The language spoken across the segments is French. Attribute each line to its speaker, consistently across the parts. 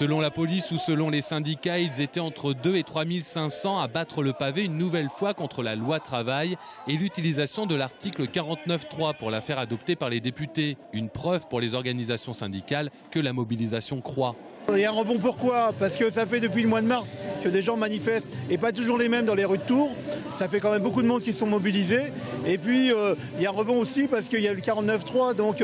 Speaker 1: Selon la police ou selon les syndicats, ils étaient entre 2 et 3 500 à battre le pavé une nouvelle fois contre la loi travail et l'utilisation de l'article 49.3 pour la faire adopter par les députés. Une preuve pour les organisations syndicales que la mobilisation croît.
Speaker 2: Il y a un rebond, pourquoi? Parce que ça fait depuis le mois de mars que des gens manifestent, et pas toujours les mêmes dans les rues de Tours. Ça fait quand même beaucoup de monde qui sont mobilisés. Et puis il y a un rebond aussi parce qu'il y a le 49.3, donc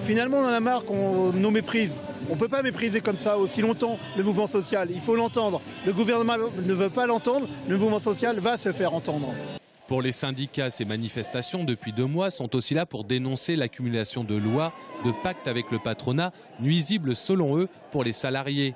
Speaker 2: finalement on en a marre qu'on nous méprise. On ne peut pas mépriser comme ça aussi longtemps le mouvement social, il faut l'entendre. Le gouvernement ne veut pas l'entendre, le mouvement social va se faire entendre.
Speaker 1: Pour les syndicats, ces manifestations depuis 2 mois sont aussi là pour dénoncer l'accumulation de lois, de pactes avec le patronat, nuisibles selon eux pour les salariés.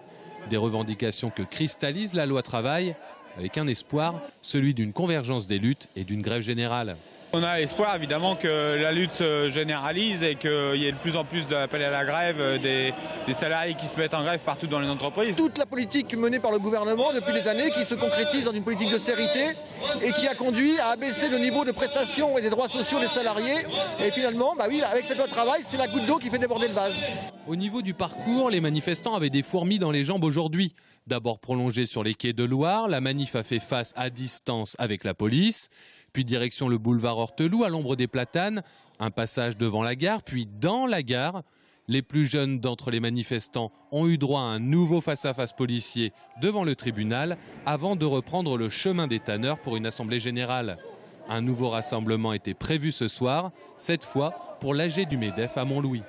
Speaker 1: Des revendications que cristallise la loi travail avec un espoir, celui d'une convergence des luttes et d'une grève générale.
Speaker 3: On a espoir évidemment que la lutte se généralise et qu'il y ait de plus en plus d'appels à la grève, des salariés qui se mettent en grève partout dans les entreprises.
Speaker 4: Toute la politique menée par le gouvernement depuis des années qui se concrétise dans une politique d'austérité et qui a conduit à abaisser le niveau de prestations et des droits sociaux des salariés. Et finalement, avec cette loi de travail, c'est la goutte d'eau qui fait déborder le vase.
Speaker 1: Au niveau du parcours, les manifestants avaient des fourmis dans les jambes aujourd'hui. D'abord prolongée sur les quais de Loire, la manif a fait face à distance avec la police. Puis direction le boulevard Horteloup à l'ombre des platanes, un passage devant la gare, puis dans la gare. Les plus jeunes d'entre les manifestants ont eu droit à un nouveau face-à-face policier devant le tribunal avant de reprendre le chemin des tanneurs pour une assemblée générale. Un nouveau rassemblement était prévu ce soir, cette fois pour l'AG du MEDEF à Montlouis.